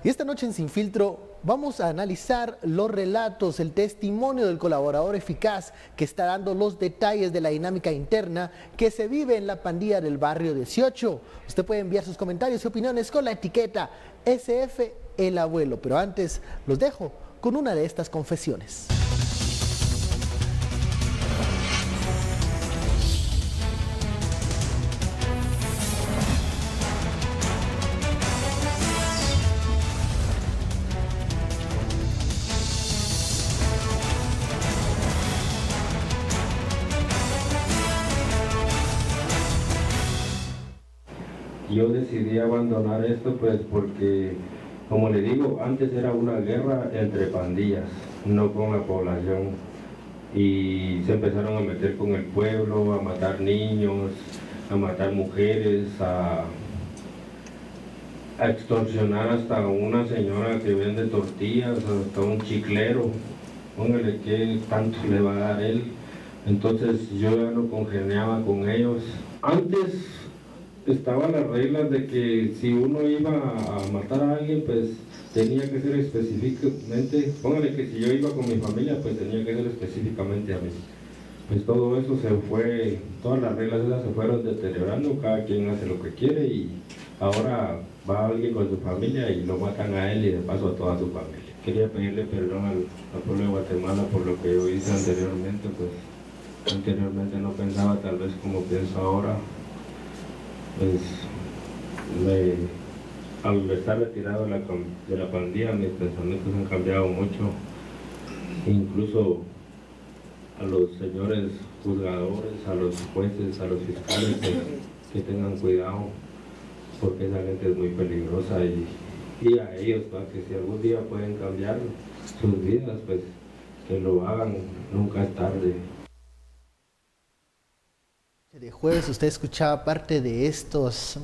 Y esta noche en Sin Filtro vamos a analizar los relatos, el testimonio del colaborador eficaz que está dando los detalles de la dinámica interna que se vive en la pandilla del barrio 18. Usted puede enviar sus comentarios y opiniones con la etiqueta SF El Abuelo, pero antes los dejo con una de estas confesiones. Yo decidí abandonar esto pues porque, como le digo, antes era una guerra entre pandillas, no con la población. Y se empezaron a meter con el pueblo, a matar niños, a matar mujeres, a extorsionar hasta una señora que vende tortillas, hasta un chiclero. Póngale qué tanto le va a dar él. Entonces yo ya no congeniaba con ellos. Antes estaban las reglas de que si uno iba a matar a alguien, pues tenía que ser específicamente, póngale que si yo iba con mi familia, pues tenía que ser específicamente a mí. Pues todo eso se fue, todas las reglas esas se fueron deteriorando, cada quien hace lo que quiere y ahora va alguien con su familia y lo matan a él y de paso a toda su familia. Quería pedirle perdón al pueblo de Guatemala por lo que yo hice anteriormente, pues anteriormente no pensaba tal vez como pienso ahora. Pues al estar retirado de la pandilla, mis pensamientos han cambiado mucho, incluso a los señores juzgadores, a los jueces, a los fiscales que tengan cuidado, porque esa gente es muy peligrosa y a ellos, para que si algún día pueden cambiar sus vidas, pues que lo hagan, nunca es tarde. De jueves usted escuchaba parte de estos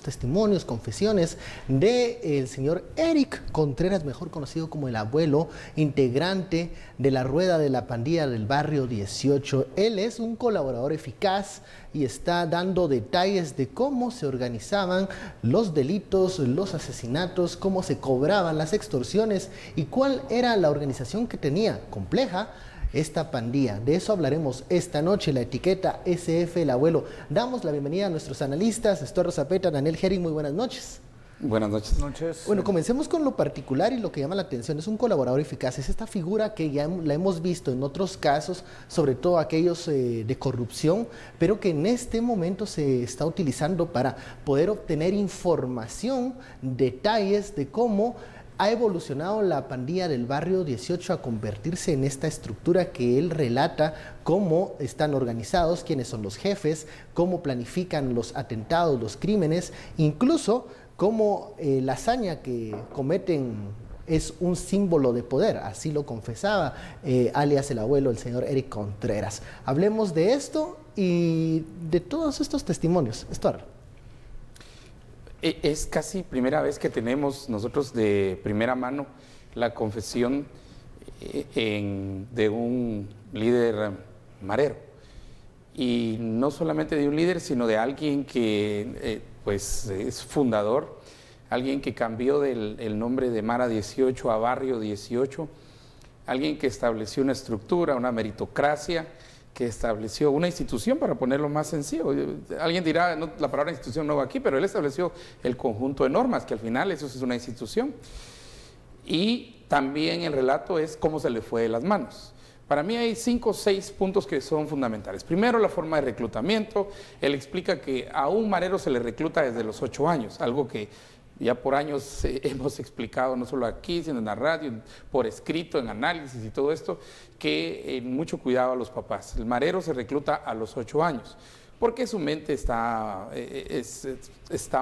testimonios, confesiones del señor Eric Contreras, mejor conocido como el Abuelo, integrante de la rueda de la pandilla del barrio 18. Él es un colaborador eficaz y está dando detalles de cómo se organizaban los delitos, los asesinatos, cómo se cobraban las extorsiones y cuál era la organización que tenía, compleja, esta pandilla. De eso hablaremos esta noche, la etiqueta SF El Abuelo. Damos la bienvenida a nuestros analistas, Estuardo Zapeta, Daniel Herring, muy buenas noches. Buenas noches. Bueno, comencemos con lo particular y lo que llama la atención. Es un colaborador eficaz, es esta figura que ya la hemos visto en otros casos, sobre todo aquellos de corrupción, pero que en este momento se está utilizando para poder obtener información, detalles de cómo ha evolucionado la pandilla del barrio 18 a convertirse en esta estructura que él relata, cómo están organizados, quiénes son los jefes, cómo planifican los atentados, los crímenes, incluso cómo la hazaña que cometen es un símbolo de poder, así lo confesaba alias el Abuelo, el señor Eric Contreras. Hablemos de esto y de todos estos testimonios. Estuardo. Es casi primera vez que tenemos nosotros de primera mano la confesión de un líder marero. Y no solamente de un líder, sino de alguien que pues es fundador, alguien que cambió el nombre de Mara 18 a Barrio 18, alguien que estableció una estructura, una meritocracia, que estableció una institución, para ponerlo más sencillo. Alguien dirá, no, la palabra institución no va aquí, pero él estableció el conjunto de normas, que al final eso es una institución. Y también el relato es cómo se le fue de las manos. Para mí hay 5 o 6 puntos que son fundamentales. Primero, la forma de reclutamiento. Él explica que a un marero se le recluta desde los 8 años, algo que ya por años hemos explicado, no solo aquí, sino en la radio, por escrito, en análisis y todo esto, que mucho cuidado a los papás. El marero se recluta a los 8 años, porque su mente está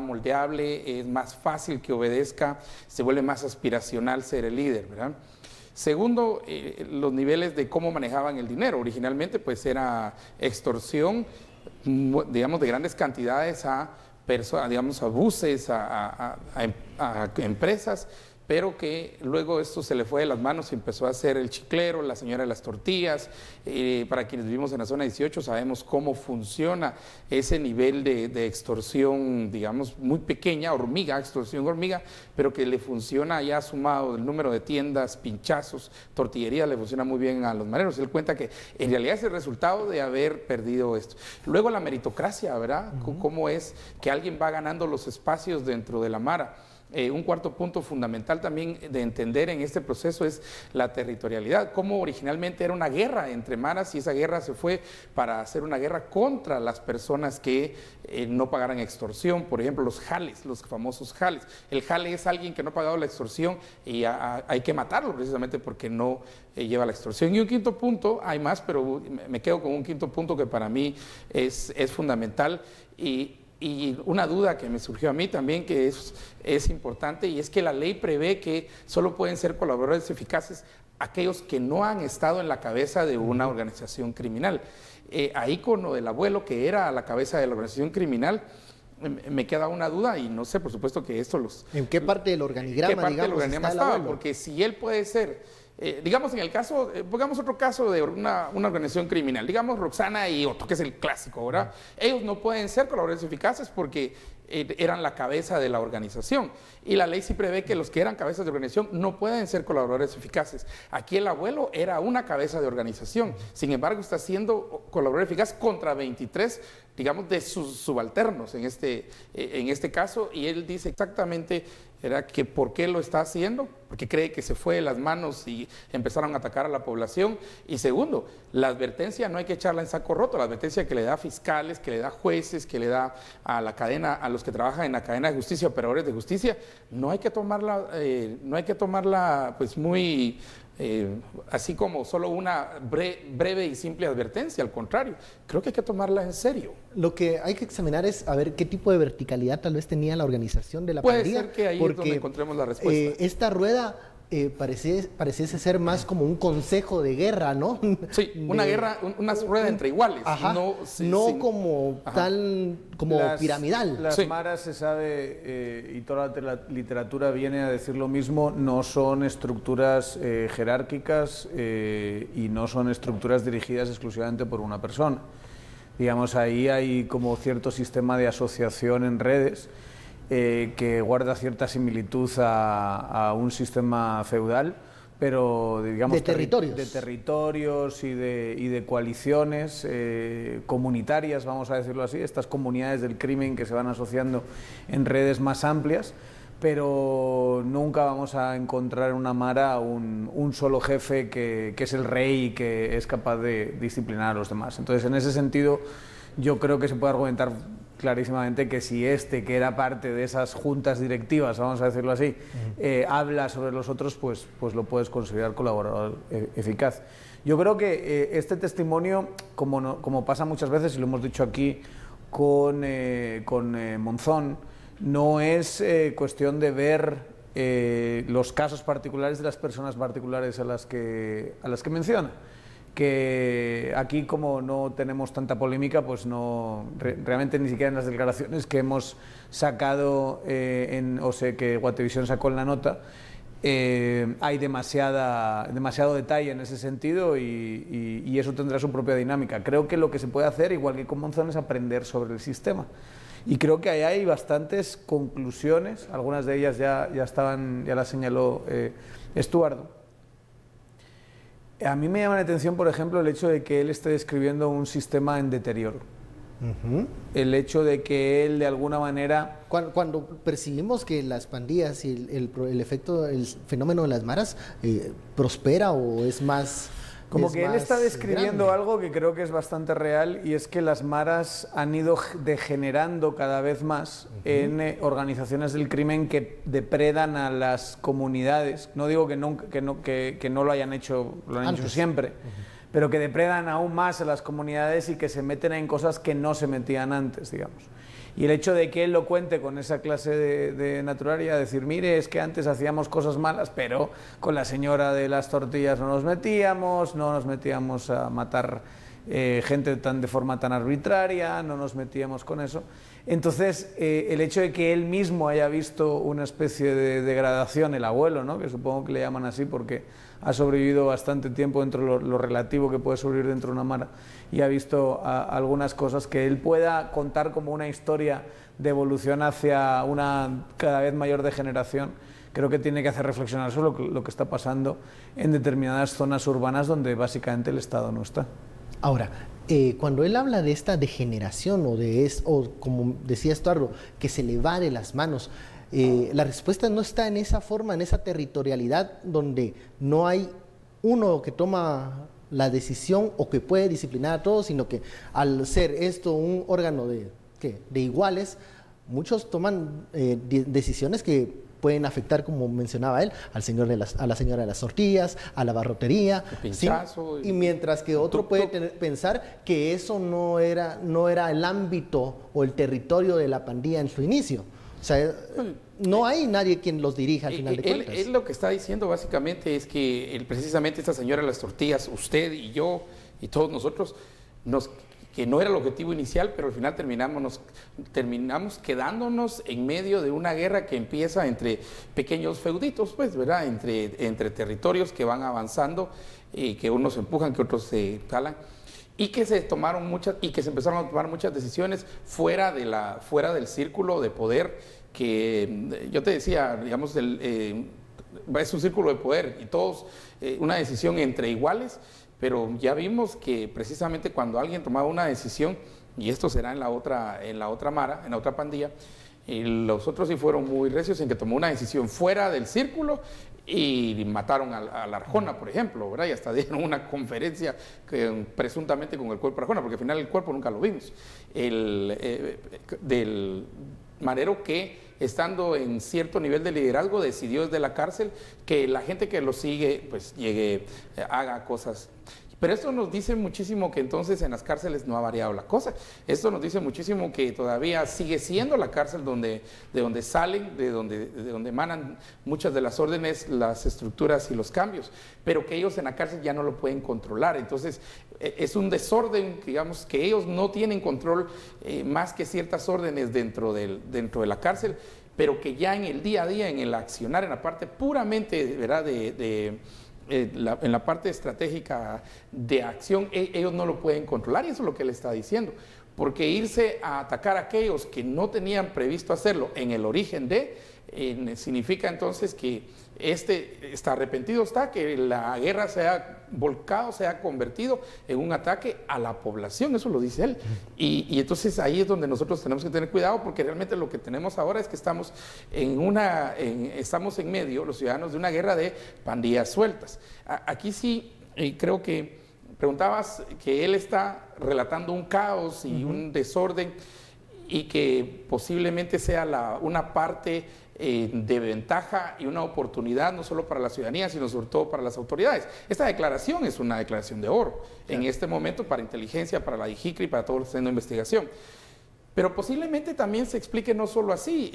moldeable, es más fácil que obedezca, se vuelve más aspiracional ser el líder, ¿verdad? Segundo, los niveles de cómo manejaban el dinero. Originalmente pues era extorsión, digamos, de grandes cantidades a personas, digamos, a buses, a empresas, pero que luego esto se le fue de las manos y empezó a hacer el chiclero, la señora de las tortillas. Para quienes vivimos en la zona 18 sabemos cómo funciona ese nivel de extorsión, digamos, muy pequeña, extorsión hormiga, pero que le funciona ya sumado el número de tiendas, pinchazos, tortillerías, le funciona muy bien a los mareros. Él cuenta que en realidad es el resultado de haber perdido esto. Luego la meritocracia, ¿verdad? Cómo es que alguien va ganando los espacios dentro de la mara. Un cuarto punto fundamental también de entender en este proceso es la territorialidad, cómo originalmente era una guerra entre maras y esa guerra se fue para hacer una guerra contra las personas que no pagaran extorsión, por ejemplo los jales, los famosos jales. El jale es alguien que no ha pagado la extorsión y hay que matarlo precisamente porque no lleva la extorsión. Y un quinto punto, hay más, pero me quedo con un quinto punto que para mí es fundamental y una duda que me surgió a mí también que es importante, y es que la ley prevé que solo pueden ser colaboradores eficaces aquellos que no han estado en la cabeza de una organización criminal. Ahí con lo del abuelo que era a la cabeza de la organización criminal, me queda una duda y no sé, por supuesto que esto ¿En qué parte del organigrama, ¿En qué parte del organigrama estaba? Porque si él puede ser... digamos en el caso, pongamos otro caso de una organización criminal, digamos Roxana y Otto, que es el clásico, ¿verdad? Ellos no pueden ser colaboradores eficaces porque eran la cabeza de la organización y la ley sí prevé que los que eran cabezas de organización no pueden ser colaboradores eficaces. Aquí el abuelo era una cabeza de organización, sin embargo está siendo colaborador eficaz contra 23, digamos, de sus subalternos en este caso, y él dice exactamente era que por qué lo está haciendo, porque cree que se fue de las manos y empezaron a atacar a la población. Y segundo, la advertencia no hay que echarla en saco roto, la advertencia que le da fiscales, que le da jueces, que le da a la cadena, a los que trabajan en la cadena de justicia, operadores de justicia, no hay que tomarla pues muy... así como solo una breve y simple advertencia, al contrario, creo que hay que tomarla en serio. Lo que hay que examinar es a ver qué tipo de verticalidad tal vez tenía la organización de la pandilla. Puede ser que ahí es donde encontremos la respuesta. Esta rueda pareciese ser más como un consejo de guerra, ¿no? Sí, una guerra, una rueda entre iguales. Ajá, como piramidal. Las maras, se sabe, y toda la literatura viene a decir lo mismo, no son estructuras jerárquicas y no son estructuras dirigidas exclusivamente por una persona. Digamos, ahí hay como cierto sistema de asociación en redes que guarda cierta similitud a un sistema feudal, pero digamos de territorios y de coaliciones comunitarias, vamos a decirlo así, estas comunidades del crimen que se van asociando en redes más amplias, pero nunca vamos a encontrar en una mara un solo jefe que es el rey y que es capaz de disciplinar a los demás. Entonces, en ese sentido, yo creo que se puede argumentar clarísimamente que si que era parte de esas juntas directivas, vamos a decirlo así, habla sobre los otros, pues lo puedes considerar colaborador eficaz. Yo creo que este testimonio, como pasa muchas veces, y lo hemos dicho aquí con Monzón, no es cuestión de ver los casos particulares de las personas particulares a las que menciona. Que aquí, como no tenemos tanta polémica, pues realmente ni siquiera en las declaraciones que hemos sacado que Guatevisión sacó en la nota, hay demasiado detalle en ese sentido y eso tendrá su propia dinámica. Creo que lo que se puede hacer, igual que con Monzón, es aprender sobre el sistema. Y creo que ahí hay bastantes conclusiones, algunas de ellas ya las señaló Estuardo. A mí me llama la atención, por ejemplo, el hecho de que él esté describiendo un sistema en deterioro. El hecho de que él, de alguna manera... Cuando percibimos que las pandillas y el fenómeno de las maras prospera o es más... Como que él está describiendo algo que creo que es bastante real, y es que las maras han ido degenerando cada vez más en organizaciones del crimen que depredan a las comunidades. No digo que no lo hayan hecho, lo han hecho siempre, pero que depredan aún más a las comunidades y que se meten en cosas que no se metían antes, digamos. Y el hecho de que él lo cuente con esa clase de naturalidad, decir, mire, es que antes hacíamos cosas malas, pero con la señora de las tortillas no nos metíamos a matar gente de forma tan arbitraria, no nos metíamos con eso. Entonces, el hecho de que él mismo haya visto una especie de degradación, el abuelo, ¿no?, que supongo que le llaman así porque ha sobrevivido bastante tiempo dentro de lo relativo que puede sobrevivir dentro de una mara, y ha visto algunas cosas, que él pueda contar como una historia de evolución hacia una cada vez mayor degeneración, creo que tiene que hacer reflexionar sobre lo que está pasando en determinadas zonas urbanas donde básicamente el Estado no está. Ahora, cuando él habla de esta degeneración o como decía Estuardo, que se le va de las manos, la respuesta no está en esa forma, en esa territorialidad donde no hay uno que toma la decisión o que puede disciplinar a todos, sino que al ser esto un órgano de iguales, muchos toman decisiones que pueden afectar, como mencionaba él, a la señora de las tortillas, a la barrotería, pinchazo, ¿sí? Y mientras que otro puede pensar que eso no era el ámbito o el territorio de la pandilla en su inicio. O sea, no hay nadie quien los dirija al final de cuentas. Él lo que está diciendo básicamente es que precisamente esta señora de las tortillas, usted y yo y todos nosotros, que no era el objetivo inicial, pero al final terminamos quedándonos en medio de una guerra que empieza entre pequeños feuditos, pues, ¿verdad? Entre territorios que van avanzando, que unos empujan, que otros se jalan, y que se empezaron a tomar muchas decisiones fuera del círculo de poder que yo te decía, digamos, es un círculo de poder y todos una decisión entre iguales. Pero ya vimos que precisamente cuando alguien tomaba una decisión, y esto será en la otra mara, en la otra pandilla, los otros sí fueron muy recios en que tomó una decisión fuera del círculo y mataron a la Arjona, por ejemplo, ¿verdad? Y hasta dieron una conferencia presuntamente con el cuerpo de Arjona, porque al final el cuerpo nunca lo vimos, del marero que, estando en cierto nivel de liderazgo, decidió desde la cárcel que la gente que lo sigue, pues haga cosas. Pero esto nos dice muchísimo que entonces en las cárceles no ha variado la cosa. Esto nos dice muchísimo que todavía sigue siendo la cárcel de donde salen, de donde emanan muchas de las órdenes, las estructuras y los cambios, pero que ellos en la cárcel ya no lo pueden controlar. Entonces es un desorden, digamos, que ellos no tienen control más que ciertas órdenes dentro de la cárcel, pero que ya en el día a día, en el accionar, en la parte puramente, ¿verdad?, en la parte estratégica de acción, ellos no lo pueden controlar, y eso es lo que él está diciendo, porque irse a atacar a aquellos que no tenían previsto hacerlo en el origen significa entonces que está arrepentido, que la guerra se ha volcado, se ha convertido en un ataque a la población, eso lo dice él. Y entonces ahí es donde nosotros tenemos que tener cuidado, porque realmente lo que tenemos ahora es que estamos en medio, los ciudadanos, de una guerra de pandillas sueltas. Aquí sí, creo que preguntabas que él está relatando un caos y un desorden, y que posiblemente sea una parte de ventaja y una oportunidad no solo para la ciudadanía, sino sobre todo para las autoridades. Esta declaración es una declaración de oro, en este momento, para inteligencia, para la DIGICRI, para todos los que están haciendo investigación. Pero posiblemente también se explique no solo así.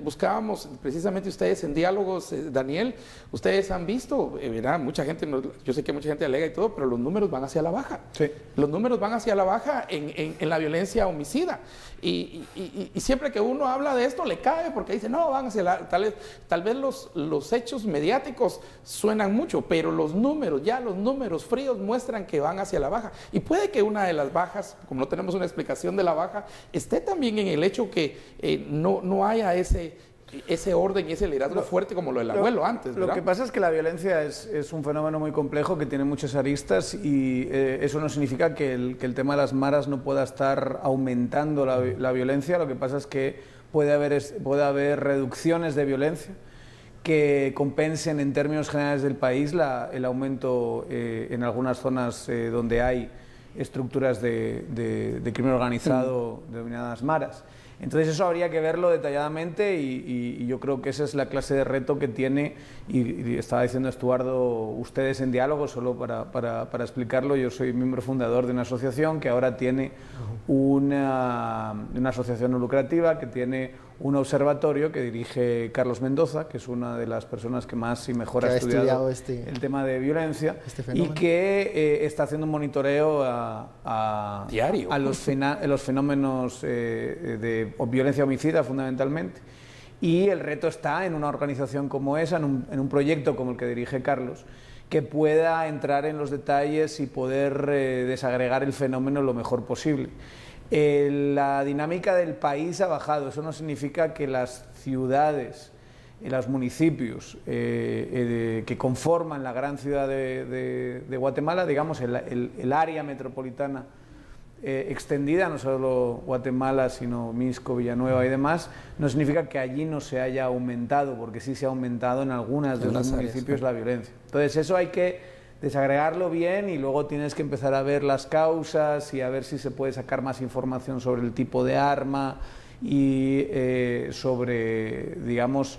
Buscábamos precisamente ustedes en diálogos, Daniel, ustedes han visto, ¿verdad? Mucha gente, yo sé que mucha gente alega y todo, pero los números van hacia la baja. Sí. Los números van hacia la baja en la violencia homicida. Y siempre que uno habla de esto le cae, porque dice, no, van hacia la... Tal vez los hechos mediáticos suenan mucho, pero los números fríos muestran que van hacia la baja. Y puede que una de las bajas, como no tenemos una explicación de la baja, esté también en el hecho que no haya ese orden y ese liderazgo fuerte como lo del abuelo antes, ¿verdad? Lo que pasa es que la violencia es un fenómeno muy complejo que tiene muchas aristas, y eso no significa que el tema de las maras no pueda estar aumentando la violencia. Lo que pasa es que puede haber reducciones de violencia que compensen en términos generales del país el aumento en algunas zonas donde hay estructuras de crimen organizado denominadas maras. Entonces eso habría que verlo detalladamente, y yo creo que esa es la clase de reto que tiene, y estaba diciendo Estuardo, ustedes en diálogo, solo para explicarlo, yo soy miembro fundador de una asociación que ahora tiene una asociación no lucrativa, que tiene un observatorio que dirige Carlos Mendoza, que es una de las personas que más y mejor ha estudiado el tema de violencia, y que está haciendo un monitoreo diario a los fenómenos de violencia homicida fundamentalmente. Y el reto está en una organización como esa, en un proyecto como el que dirige Carlos, que pueda entrar en los detalles y poder desagregar el fenómeno lo mejor posible. La dinámica del país ha bajado, eso no significa que las ciudades y los municipios que conforman la gran ciudad de Guatemala, digamos el área metropolitana extendida, no solo Guatemala, sino Mixco, Villanueva y demás, no significa que allí no se haya aumentado, porque sí se ha aumentado en algunas de los municipios la violencia. Entonces eso hay que desagregarlo bien y luego tienes que empezar a ver las causas y a ver si se puede sacar más información sobre el tipo de arma y sobre, digamos,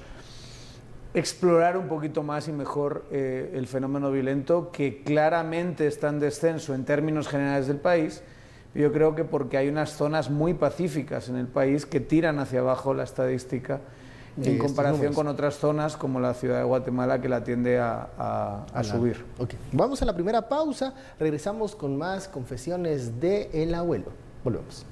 explorar un poquito más y mejor el fenómeno violento, que claramente está en descenso en términos generales del país. Yo creo que porque hay unas zonas muy pacíficas en el país que tiran hacia abajo la estadística en comparación con otras zonas como la ciudad de Guatemala, que la tiende a subir. Okay. Vamos a la primera pausa, regresamos con más confesiones de El Abuelo. Volvemos.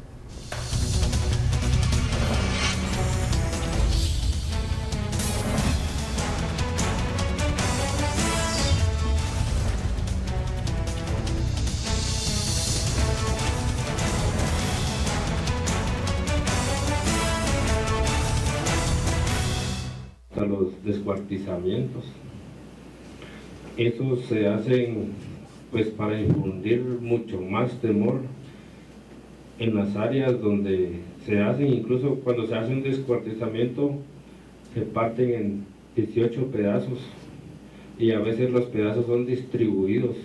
Los descuartizamientos, esos se hacen pues para infundir mucho más temor en las áreas donde se hacen. Incluso cuando se hace un descuartizamiento se parten en 18 pedazos y a veces los pedazos son distribuidos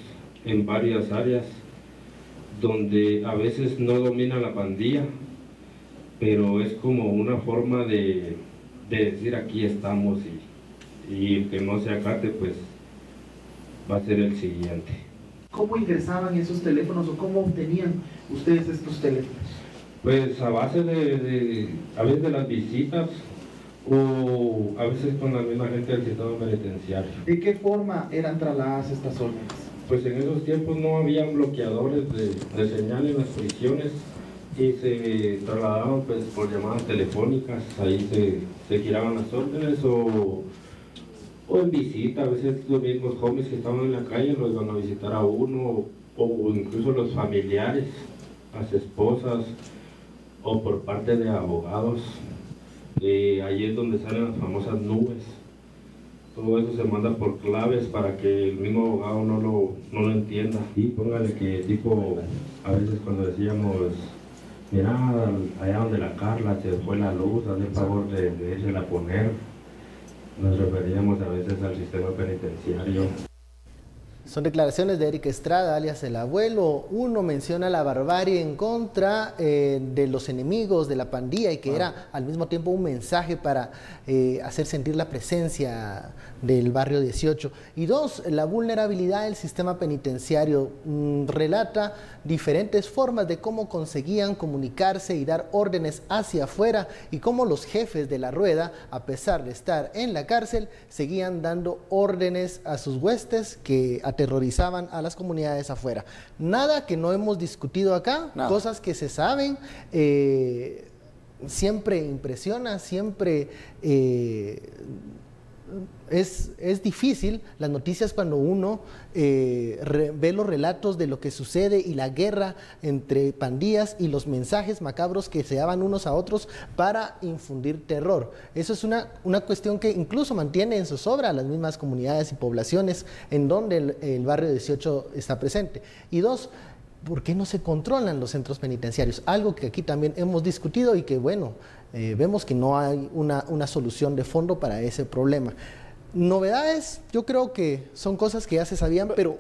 en varias áreas donde a veces no domina la pandilla, pero es como una forma de decir aquí estamos, y el que no se acate pues va a ser el siguiente. ¿Cómo ingresaban esos teléfonos o cómo obtenían ustedes estos teléfonos? Pues a base a veces de las visitas o a veces con la misma gente del sistema penitenciario. ¿De qué forma eran trasladadas estas órdenes? Pues en esos tiempos no había bloqueadores de señal en las prisiones y se trasladaban pues por llamadas telefónicas. Ahí se giraban las órdenes o en visita. A veces los mismos jóvenes que estaban en la calle los iban a visitar a uno, o incluso los familiares, las esposas, o por parte de abogados. Ahí es donde salen las famosas nubes. Todo eso se manda por claves para que el mismo abogado no lo entienda. Y póngale que tipo, a veces cuando decíamos, mira, allá donde la Carla se fue la luz, haz el favor de déjela poner. Nos referíamos a veces al sistema penitenciario. Son declaraciones de Eric Estrada, alias El Abuelo. Uno menciona la barbarie en contra de los enemigos de la pandilla y que era al mismo tiempo un mensaje para hacer sentir la presencia del barrio 18. Y dos, la vulnerabilidad del sistema penitenciario. Relata diferentes formas de cómo conseguían comunicarse y dar órdenes hacia afuera y cómo los jefes de la rueda, a pesar de estar en la cárcel, seguían dando órdenes a sus huestes que aterrorizaban a las comunidades afuera. Nada que no hemos discutido acá, no. Cosas que se saben, siempre impresiona, siempre es difícil las noticias cuando uno ve los relatos de lo que sucede y la guerra entre pandillas y los mensajes macabros que se daban unos a otros para infundir terror. Eso es una cuestión que incluso mantiene en zozobra a las mismas comunidades y poblaciones en donde el barrio 18 está presente. Y dos, ¿por qué no se controlan los centros penitenciarios? Algo que aquí también hemos discutido y que, bueno, vemos que no hay una solución de fondo para ese problema. Novedades, yo creo que son cosas que ya se sabían, pero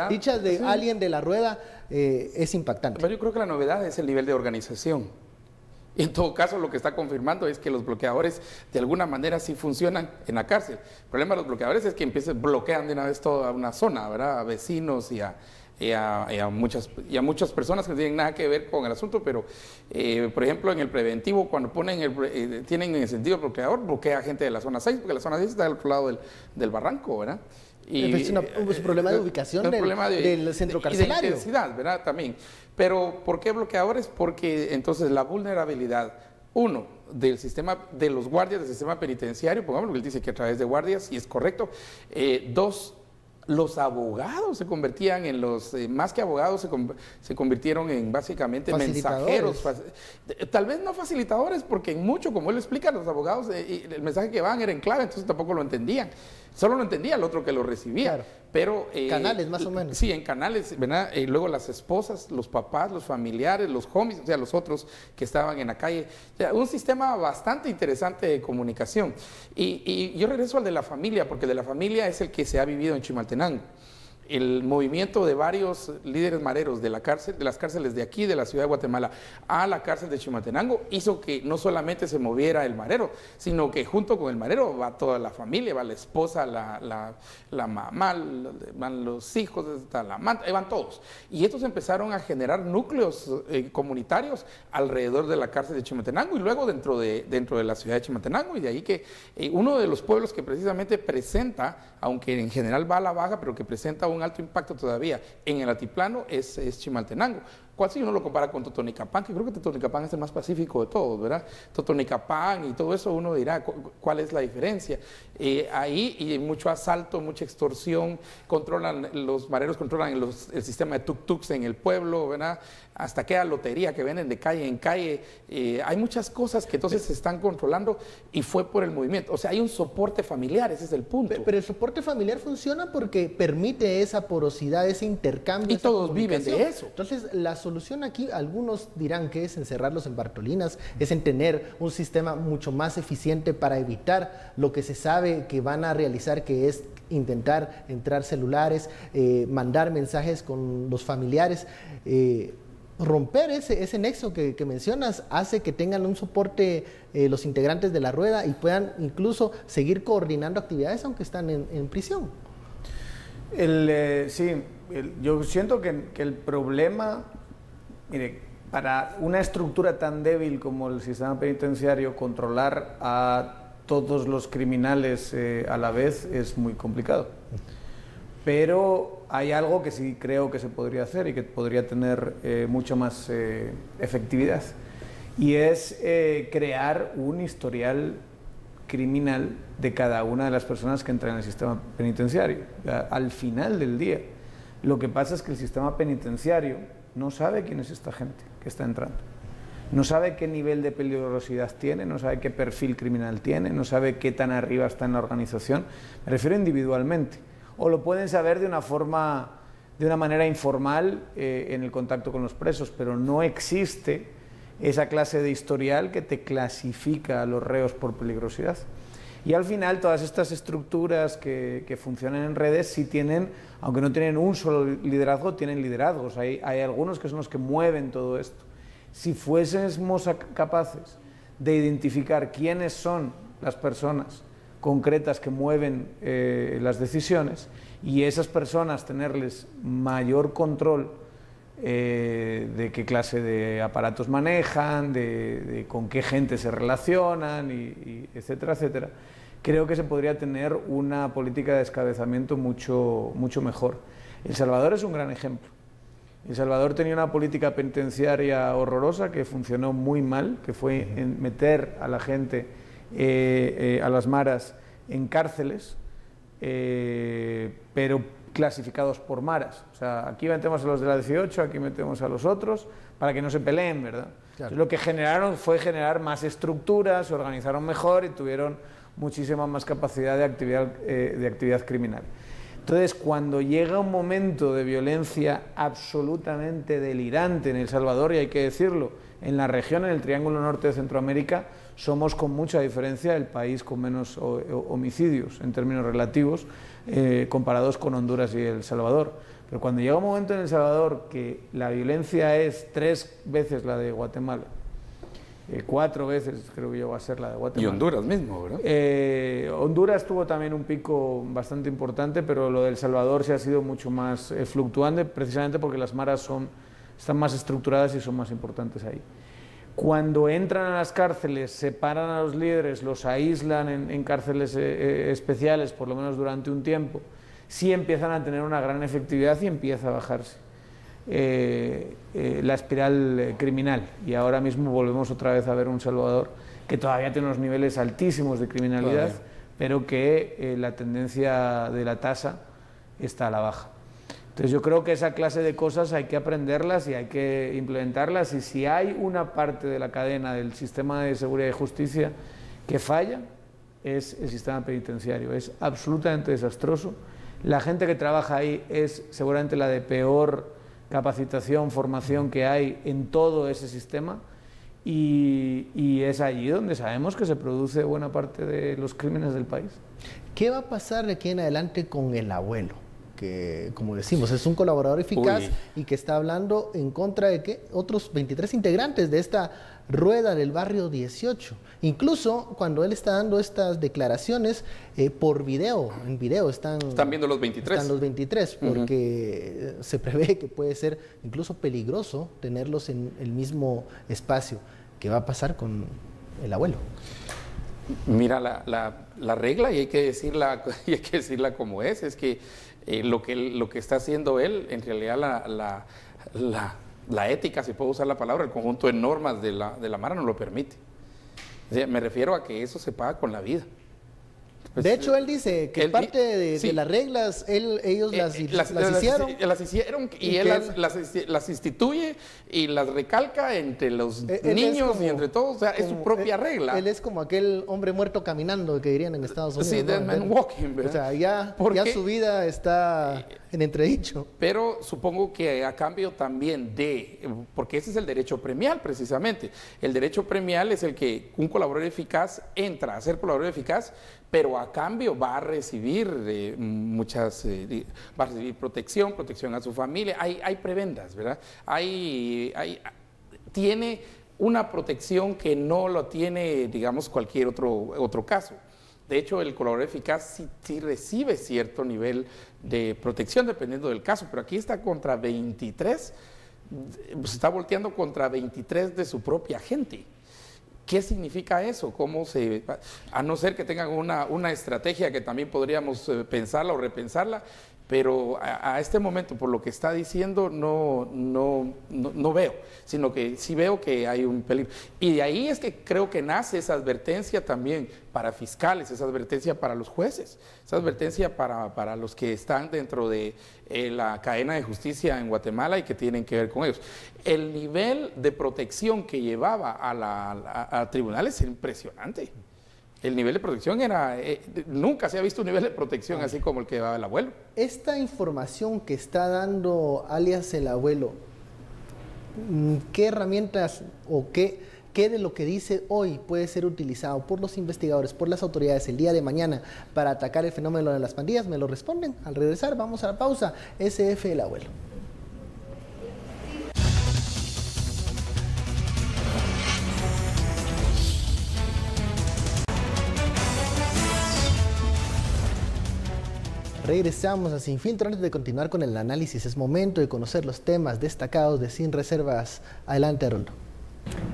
dichas de alguien de la rueda es impactante. Pero yo creo que la novedad es el nivel de organización. Y en todo caso, lo que está confirmando es que los bloqueadores de alguna manera sí funcionan en la cárcel. El problema de los bloqueadores es que bloquean de una vez toda una zona, ¿verdad? A vecinos y a y a muchas personas que no tienen nada que ver con el asunto, pero por ejemplo en el preventivo, cuando tienen en el sentido bloqueador, bloquea gente de la zona 6, porque la zona 6 está al otro lado del barranco, ¿verdad? Y es un problema de ubicación del centro carcelario. Y de intensidad, ¿verdad? También. Pero ¿por qué bloqueadores? Porque entonces la vulnerabilidad, uno, del sistema, de los guardias del sistema penitenciario, pongámoslo, él dice que a través de guardias, y es correcto. Dos, los abogados se convertían en más que abogados, se convirtieron en básicamente mensajeros. Tal vez no facilitadores, porque en mucho, como él explica, los abogados, el mensaje que van era en clave, entonces tampoco lo entendían. Solo lo entendía el otro que lo recibía. Claro. Pero, canales más o menos. Sí, en canales, ¿verdad? Luego las esposas, los papás, los familiares, los homies, o sea, los otros que estaban en la calle. O sea, un sistema bastante interesante de comunicación. Y yo regreso al de la familia, porque el de la familia es el que se ha vivido en Chimaltenango. El movimiento de varios líderes mareros de las cárceles de aquí, de la ciudad de Guatemala, a la cárcel de Chimaltenango, hizo que no solamente se moviera el marero, sino que junto con el marero va toda la familia, va la esposa, la mamá, van los hijos, la amante, van todos. Y estos empezaron a generar núcleos comunitarios alrededor de la cárcel de Chimaltenango y luego dentro de la ciudad de Chimaltenango, y de ahí que uno de los pueblos que precisamente presenta, aunque en general va a la baja, pero que presenta un alto impacto todavía en el altiplano es Chimaltenango. ¿Cuál si uno lo compara con Totonicapán? Que creo que Totonicapán es el más pacífico de todos, ¿verdad? Totonicapán y todo eso, uno dirá, ¿cuál es la diferencia? Ahí y mucho asalto, mucha extorsión, los mareros controlan el sistema de tuk-tuks en el pueblo, ¿verdad? Hasta queda lotería que venden de calle en calle. Hay muchas cosas que entonces se están controlando y fue por el movimiento. O sea, hay un soporte familiar, ese es el punto. Pero el soporte familiar funciona porque permite esa porosidad, ese intercambio. Y todos viven de eso. Entonces, la solución aquí, algunos dirán que es encerrarlos en Bartolinas, es en tener un sistema mucho más eficiente para evitar lo que se sabe que van a realizar, que es intentar entrar celulares, mandar mensajes con los familiares. Romper ese nexo que mencionas hace que tengan un soporte los integrantes de la rueda y puedan incluso seguir coordinando actividades aunque están en prisión. Yo siento que el problema, mire, para una estructura tan débil como el sistema penitenciario, controlar a todos los criminales a la vez es muy complicado. Pero hay algo que sí creo que se podría hacer y que podría tener mucha más efectividad, y es crear un historial criminal de cada una de las personas que entran en el sistema penitenciario. Al final del día, lo que pasa es que el sistema penitenciario no sabe quién es esta gente que está entrando, no sabe qué nivel de peligrosidad tiene, no sabe qué perfil criminal tiene, no sabe qué tan arriba está en la organización. Me refiero individualmente. O lo pueden saber de una manera informal en el contacto con los presos, pero no existe esa clase de historial que te clasifica a los reos por peligrosidad. Y al final todas estas estructuras que funcionan en redes sí tienen, aunque no tienen un solo liderazgo, tienen liderazgos. Hay algunos que son los que mueven todo esto. Si fuésemos capaces de identificar quiénes son las personas concretas que mueven las decisiones, y esas personas tenerles mayor control de qué clase de aparatos manejan, de con qué gente se relacionan, y etcétera, etcétera, creo que se podría tener una política de descabezamiento mucho mejor. El Salvador es un gran ejemplo. El Salvador tenía una política penitenciaria horrorosa que funcionó muy mal, que fue meter a la gente, a las maras, en cárceles, pero clasificados por maras. O sea, aquí metemos a los de la 18, aquí metemos a los otros, para que no se peleen, ¿verdad? Claro. Lo que generaron fue generar más estructuras, se organizaron mejor y tuvieron muchísima más capacidad de actividad criminal. Entonces, cuando llega un momento de violencia absolutamente delirante en El Salvador, y hay que decirlo, en la región, en el Triángulo Norte de Centroamérica, somos con mucha diferencia el país con menos homicidios en términos relativos, comparados con Honduras y El Salvador. Pero cuando llega un momento en El Salvador que la violencia es 3 veces la de Guatemala, 4 veces creo que llegó a ser la de Guatemala. Y Honduras mismo, ¿verdad? Honduras tuvo también un pico bastante importante, pero lo de El Salvador sí ha sido mucho más fluctuante, precisamente porque las maras están más estructuradas y son más importantes ahí. Cuando entran a las cárceles, separan a los líderes, los aíslan en cárceles especiales, por lo menos durante un tiempo, sí empiezan a tener una gran efectividad y empieza a bajarse la espiral criminal. Y ahora mismo volvemos otra vez a ver un Salvador que todavía tiene unos niveles altísimos de criminalidad, pero que la tendencia de la tasa está a la baja. Entonces yo creo que esa clase de cosas hay que aprenderlas y hay que implementarlas, y si hay una parte de la cadena del sistema de seguridad y justicia que falla, es el sistema penitenciario. Es absolutamente desastroso. La gente que trabaja ahí es seguramente la de peor capacitación, formación que hay en todo ese sistema, y es allí donde sabemos que se produce buena parte de los crímenes del país. ¿Qué va a pasar de aquí en adelante con el abuelo? Que, como decimos, es un colaborador eficaz y que está hablando en contra de que otros 23 integrantes de esta rueda del barrio 18. Incluso cuando él está dando estas declaraciones por video, en video están viendo los 23. Están los 23, porque se prevé que puede ser incluso peligroso tenerlos en el mismo espacio. ¿Qué va a pasar con el abuelo? Mira, la regla, y hay que decirla como es que lo que está haciendo él, en realidad la ética, si puedo usar la palabra, el conjunto de normas de la Mara no lo permite. O sea, me refiero a que eso se paga con la vida. Pues, de hecho, él dice que parte de las reglas, ellos las hicieron. Las hicieron y él las instituye y las recalca entre los niños y entre todos. O sea, es su propia regla. Él es como aquel hombre muerto caminando que dirían en Estados Unidos. Sí, dead man walking, ¿verdad? O sea, ya su vida está en entredicho. Pero supongo que a cambio también porque ese es el derecho premial precisamente. El derecho premial es el que un colaborador eficaz entra a ser colaborador eficaz, pero a cambio va a recibir va a recibir protección a su familia. Hay prebendas, ¿verdad? Tiene una protección que no lo tiene, digamos, cualquier otro caso. De hecho, el colaborador eficaz sí recibe cierto nivel de protección dependiendo del caso, pero aquí está contra 23, se está volteando contra 23 de su propia gente. ¿Qué significa eso? A no ser que tengan una estrategia que también podríamos pensarla o repensarla, pero a este momento, por lo que está diciendo, no veo, sino que sí veo que hay un peligro. Y de ahí es que creo que nace esa advertencia también para fiscales, esa advertencia para los jueces, esa advertencia para los que están dentro de la cadena de justicia en Guatemala y que tienen que ver con ellos. El nivel de protección que llevaba a tribunales era impresionante. El nivel de protección era, nunca se ha visto un nivel de protección así como el que daba el abuelo. Esta información que está dando alias el abuelo, ¿qué herramientas o qué de lo que dice hoy puede ser utilizado por los investigadores, por las autoridades el día de mañana para atacar el fenómeno de las pandillas? Me lo responden al regresar. Vamos a la pausa. SF el abuelo. Regresamos a Sin Filtro. Antes de continuar con el análisis, es momento de conocer los temas destacados de Sin Reservas. Adelante, Roldo.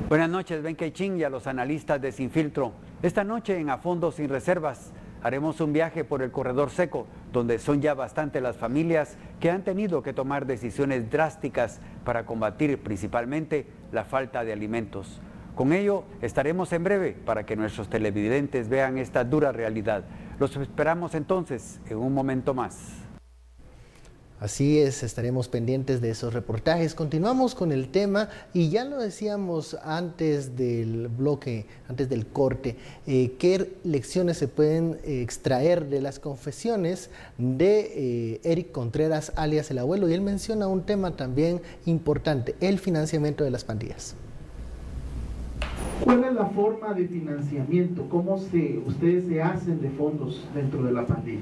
Buenas noches, Benkei Chin, y a los analistas de Sin Filtro. Esta noche en A Fondo Sin Reservas haremos un viaje por el corredor seco, donde son ya bastante las familias que han tenido que tomar decisiones drásticas para combatir principalmente la falta de alimentos. Con ello estaremos en breve para que nuestros televidentes vean esta dura realidad. Los esperamos entonces en un momento más. Así es, estaremos pendientes de esos reportajes. Continuamos con el tema y ya lo decíamos antes del bloque, antes del corte, qué lecciones se pueden extraer de las confesiones de Eric Contreras, alias el abuelo, y él menciona un tema también importante, el financiamiento de las pandillas. ¿Cuál es la forma de financiamiento? ¿Cómo ustedes se hacen de fondos dentro de la pandilla?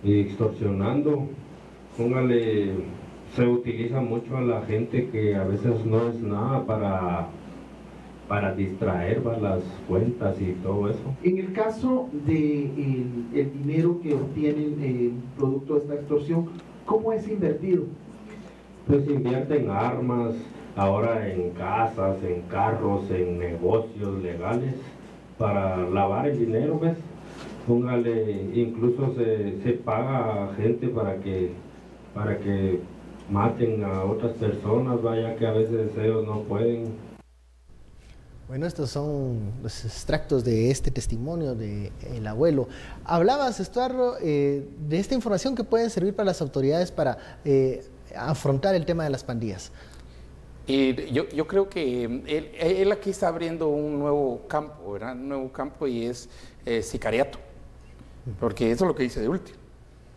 Extorsionando. Póngale, se utiliza mucho a la gente que a veces no es nada para distraer las cuentas y todo eso. En el caso de el dinero que obtienen producto de esta extorsión, ¿cómo es invertido? Pues invierten en armas, ahora en casas, en carros, en negocios legales para lavar el dinero, ¿ves? Póngale, incluso se paga a gente para que maten a otras personas, vaya que a veces ellos no pueden. Bueno, estos son los extractos de este testimonio del abuelo. Hablabas, Estuardo, de esta información que puede servir para las autoridades para afrontar el tema de las pandillas. Y yo creo que él aquí está abriendo un nuevo campo, ¿verdad? Un nuevo campo, y es sicariato, porque eso es lo que dice de último.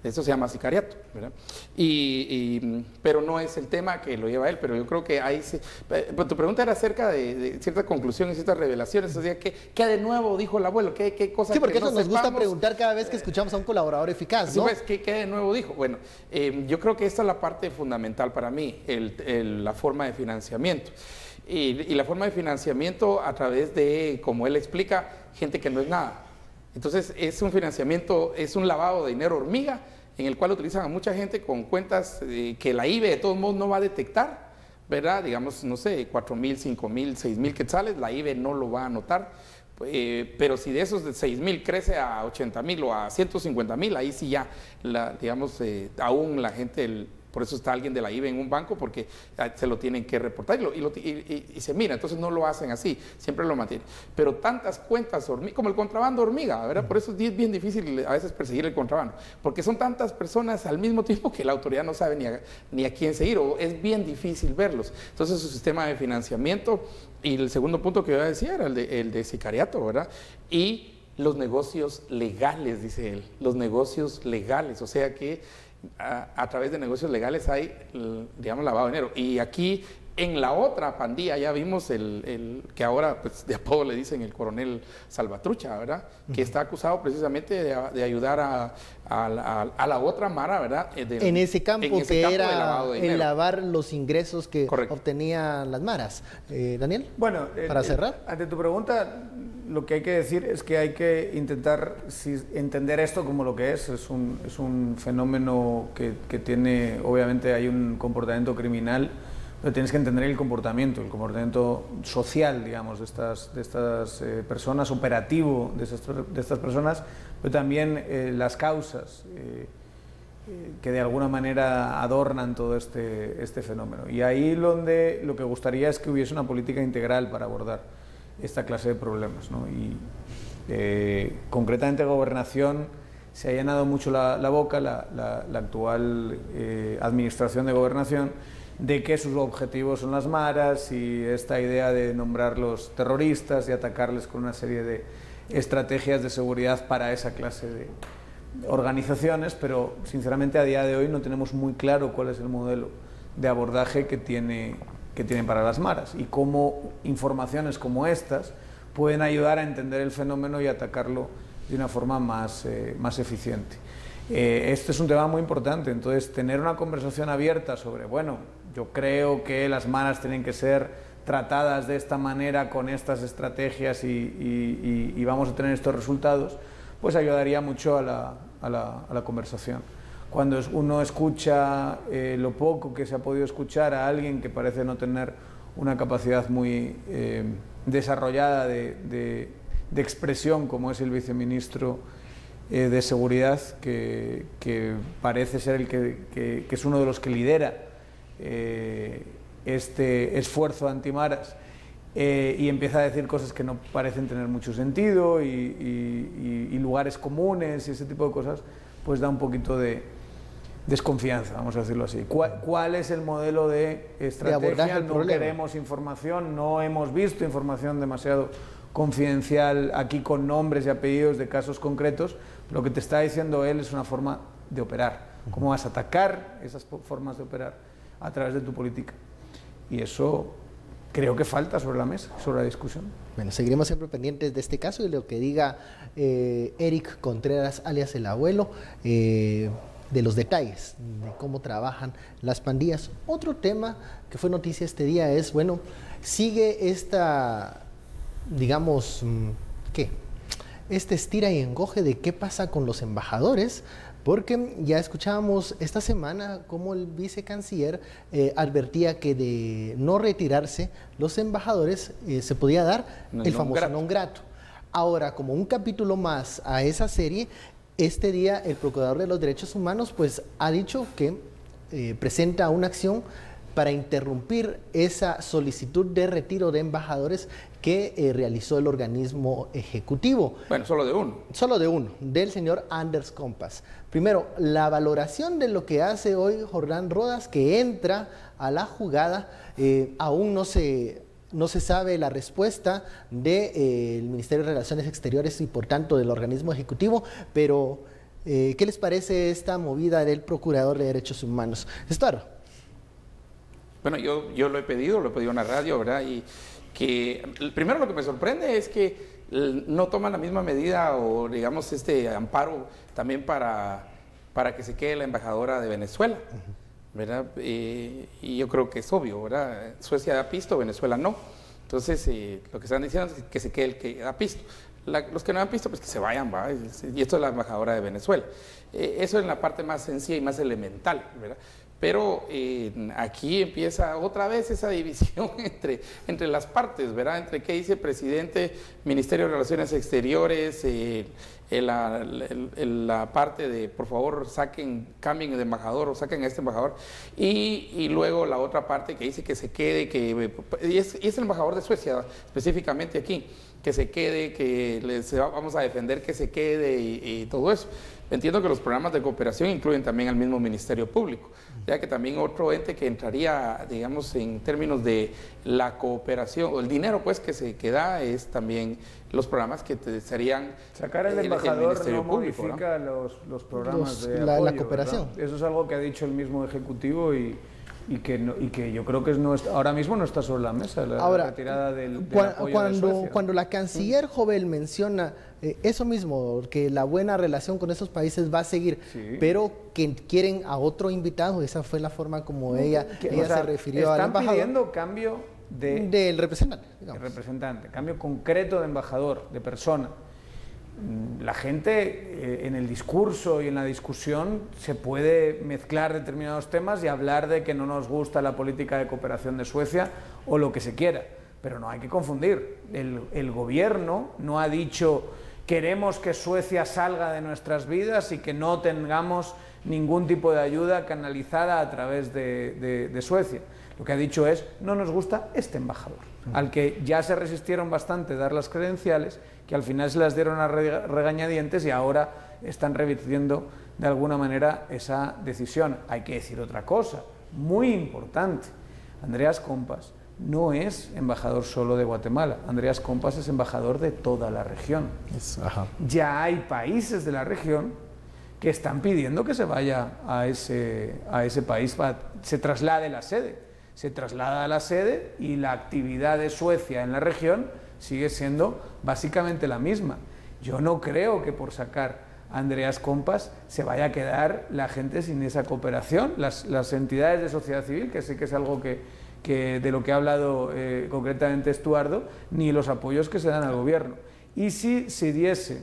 Eso se llama sicariato, ¿verdad? Pero no es el tema que lo lleva él, pero yo creo que ahí sí. Pero tu pregunta era acerca de cierta conclusión y ciertas revelaciones, o sea, ¿qué de nuevo dijo el abuelo? ¿Qué cosas sí, porque que eso no nos gusta sepamos? preguntar cada vez que escuchamos a un colaborador eficaz, ¿no? Sí, pues, ¿qué de nuevo dijo? Bueno, yo creo que esta es la parte fundamental para mí, la forma de financiamiento. Y la forma de financiamiento a través de, como él explica, gente que no es nada. Entonces, es un financiamiento, es un lavado de dinero hormiga, en el cual utilizan a mucha gente con cuentas que la IBE de todos modos no va a detectar, ¿verdad? Digamos, no sé, 4,000, 5,000, 6,000 quetzales, la IBE no lo va a anotar, pero si de esos de 6,000 crece a 80,000 o a 150,000, ahí sí ya, digamos, aún la gente... Por eso está alguien de la IBE en un banco, porque se lo tienen que reportar y se mira, entonces no lo hacen así, siempre lo mantienen. Pero tantas cuentas hormiga, como el contrabando hormiga, ¿verdad? Por eso es bien difícil a veces perseguir el contrabando, porque son tantas personas al mismo tiempo que la autoridad no sabe ni a quién seguir, o es bien difícil verlos. Entonces su sistema de financiamiento, y el segundo punto que yo decía era el de sicariato, ¿verdad? Y los negocios legales, dice él, los negocios legales, o sea que a través de negocios legales hay, digamos, lavado de dinero. Y aquí, en la otra pandilla, ya vimos que ahora, pues, de apodo le dicen el coronel Salvatrucha, ¿verdad? Que está acusado precisamente de ayudar a la otra mara, ¿verdad? En ese campo que era el lavar los ingresos que Correcto. obtenían las maras. Daniel, bueno, para cerrar. Ante tu pregunta, lo que hay que decir es que hay que intentar entender esto como lo que es un fenómeno que tiene, obviamente hay un comportamiento criminal, pero tienes que entender el comportamiento social, digamos, de estas personas, operativo de estas personas, pero también las causas que de alguna manera adornan todo este fenómeno. Y ahí donde lo que gustaría es que hubiese una política integral para abordar esta clase de problemas, ¿no? Y concretamente Gobernación se ha llenado mucho la boca, la actual administración de Gobernación, de que sus objetivos son las maras y esta idea de nombrarlos terroristas y atacarles con una serie de estrategias de seguridad para esa clase de organizaciones, pero sinceramente a día de hoy no tenemos muy claro cuál es el modelo de abordaje que tienen para las maras y cómo informaciones como estas pueden ayudar a entender el fenómeno y atacarlo de una forma más eficiente. Este es un tema muy importante, entonces tener una conversación abierta sobre, bueno, yo creo que las maras tienen que ser tratadas de esta manera, con estas estrategias y vamos a tener estos resultados, pues ayudaría mucho a la conversación. Cuando uno escucha lo poco que se ha podido escuchar a alguien que parece no tener una capacidad muy desarrollada de expresión, como es el viceministro de Seguridad, que parece ser el que es uno de los que lidera este esfuerzo antimaras, y empieza a decir cosas que no parecen tener mucho sentido y lugares comunes y ese tipo de cosas, pues da un poquito de desconfianza, vamos a decirlo así. ¿Cuál es el modelo de estrategia? No queremos información, no hemos visto información demasiado confidencial aquí con nombres y apellidos de casos concretos. Lo que te está diciendo él es una forma de operar. ¿Cómo vas a atacar esas formas de operar? A través de tu política. Y eso creo que falta sobre la mesa, sobre la discusión. Bueno, seguiremos siempre pendientes de este caso y lo que diga Eric Contreras, alias el abuelo, de los detalles de cómo trabajan las pandillas. Otro tema que fue noticia este día es, bueno, sigue esta digamos, ¿qué? Este estira y encoge de qué pasa con los embajadores, porque ya escuchábamos esta semana cómo el vicecanciller advertía que de no retirarse los embajadores se podía dar el famoso non grato. Ahora, como un capítulo más a esa serie, este día el Procurador de los Derechos Humanos pues ha dicho que presenta una acción para interrumpir esa solicitud de retiro de embajadores que realizó el organismo ejecutivo. Bueno, solo de uno. Solo de uno, del señor Anders Kompas. Primero, la valoración de lo que hace hoy Jordán Rodas, que entra a la jugada, aún no se sabe la respuesta del Ministerio de Relaciones Exteriores y por tanto del organismo ejecutivo, pero ¿qué les parece esta movida del Procurador de Derechos Humanos? Estuardo. Bueno, yo lo he pedido en la radio, ¿verdad? Y que primero lo que me sorprende es que no toman la misma medida o digamos este amparo también para que se quede la embajadora de Venezuela, ¿verdad? Y yo creo que es obvio, ¿verdad? Suecia da pisto, Venezuela no. Entonces, lo que están diciendo es que se quede el que da pisto. Los que no han pisto, pues que se vayan, ¿va? Y esto es la embajadora de Venezuela. Eso es la parte más sencilla y más elemental, ¿verdad? Pero aquí empieza otra vez esa división entre las partes, ¿verdad? Entre qué dice el presidente, Ministerio de Relaciones Exteriores, la parte de, por favor, cambien de embajador o saquen a este embajador, y luego la otra parte que dice que se quede, y es el embajador de Suecia, específicamente aquí, que se quede, que vamos a defender que se quede y todo eso. Entiendo que los programas de cooperación incluyen también al mismo Ministerio Público, ya que también otro ente que entraría, digamos, en términos de la cooperación, o el dinero pues que da es también los programas que serían sacar el embajador el Ministerio no Público, modifica, ¿no? los programas de apoyo, la cooperación. ¿verdad? Eso es algo que ha dicho el mismo Ejecutivo y que yo creo que ahora mismo no está sobre la mesa la retirada del apoyo de Suecia. Cuando la canciller Jovel menciona eso mismo, que la buena relación con esos países va a seguir, sí, pero que quieren a otro invitado, esa fue la forma como ella se refirió al embajador. Están pidiendo cambio del representante, digamos. El representante, cambio concreto de embajador, de persona. La gente en el discurso y en la discusión se puede mezclar determinados temas y hablar de que no nos gusta la política de cooperación de Suecia o lo que se quiera, pero no hay que confundir. El gobierno no ha dicho queremos que Suecia salga de nuestras vidas y que no tengamos ningún tipo de ayuda canalizada a través de Suecia. Lo que ha dicho es no nos gusta este embajador, al que ya se resistieron bastante dar las credenciales, que al final se las dieron a regañadientes y ahora están revirtiendo de alguna manera esa decisión. Hay que decir otra cosa, muy importante. Andreas Kompas no es embajador solo de Guatemala, Andreas Kompas es embajador de toda la región. Ya hay países de la región que están pidiendo que se vaya a ese país, se traslade la sede. Se traslada a la sede y la actividad de Suecia en la región sigue siendo básicamente la misma. Yo no creo que por sacar a Andreas Kompas se vaya a quedar la gente sin esa cooperación. Las entidades de sociedad civil, que sé que es algo que de lo que ha hablado concretamente Estuardo, ni los apoyos que se dan al gobierno. Y si se diese,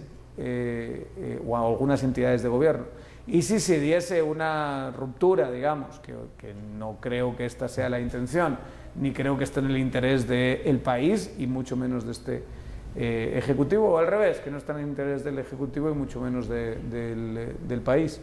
o a algunas entidades de gobierno, y si se diese una ruptura, digamos, que no creo que esta sea la intención, ni creo que esté en el interés del país y mucho menos de este Ejecutivo, o al revés, que no está en el interés del Ejecutivo y mucho menos del país,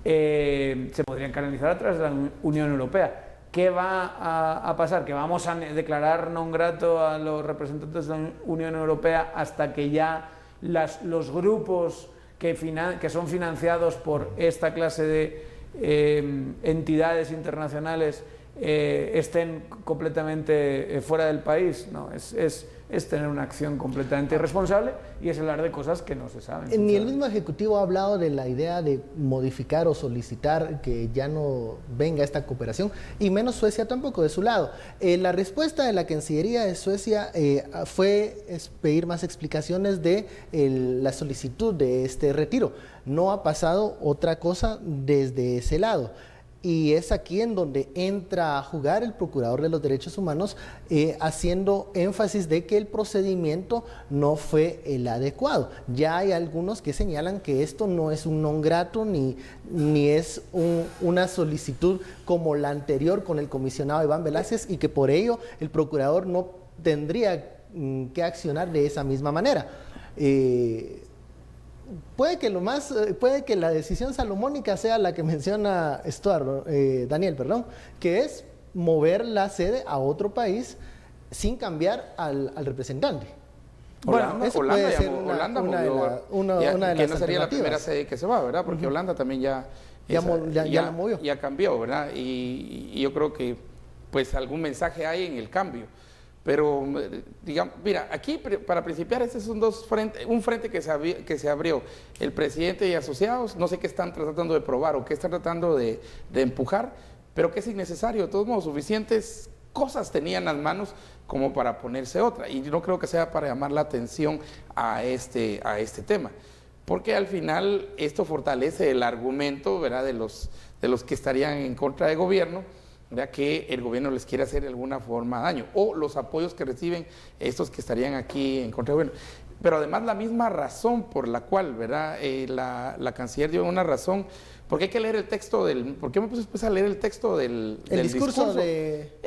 se podrían canalizar a través de la Unión Europea. ¿Qué va a pasar? ¿Que vamos a declarar non grato a los representantes de la Unión Europea hasta que ya los grupos que son financiados por esta clase de entidades internacionales estén completamente fuera del país? No, es tener una acción completamente irresponsable y es hablar de cosas que no se saben. Ni el mismo Ejecutivo ha hablado de la idea de modificar o solicitar que ya no venga esta cooperación, y menos Suecia tampoco de su lado. La respuesta de la Cancillería de Suecia fue pedir más explicaciones de la solicitud de este retiro. No ha pasado otra cosa desde ese lado. y es aquí en donde entra a jugar el Procurador de los Derechos Humanos, haciendo énfasis de que el procedimiento no fue el adecuado. Ya hay algunos que señalan que esto no es un non grato ni es una solicitud como la anterior con el comisionado Iván Velázquez, y que por ello el Procurador no tendría que accionar de esa misma manera. Puede que la decisión salomónica sea la que menciona Daniel, que es mover la sede a otro país sin cambiar al representante. Bueno, eso Holanda puede ser una de las que no sería la primera sede que se va, ¿verdad? Porque Holanda también ya la movió. Ya cambió, ¿verdad? Y yo creo que pues algún mensaje hay en el cambio. Pero, digamos, mira, aquí para principiar, este es un frente que se abrió el presidente y asociados. No sé qué están tratando de probar o qué están tratando de empujar, pero que es innecesario. De todos modos, suficientes cosas tenían en las manos como para ponerse otra. Y no creo que sea para llamar la atención a este tema. Porque al final esto fortalece el argumento, ¿verdad?, de los que estarían en contra del gobierno, ¿verdad?, que el gobierno les quiere hacer de alguna forma daño, o los apoyos que reciben estos que estarían aquí en contra del gobierno. Pero además la misma razón por la cual, ¿verdad?, la canciller dio una razón, porque hay que leer el texto ¿por qué me puse después a leer el texto del discurso de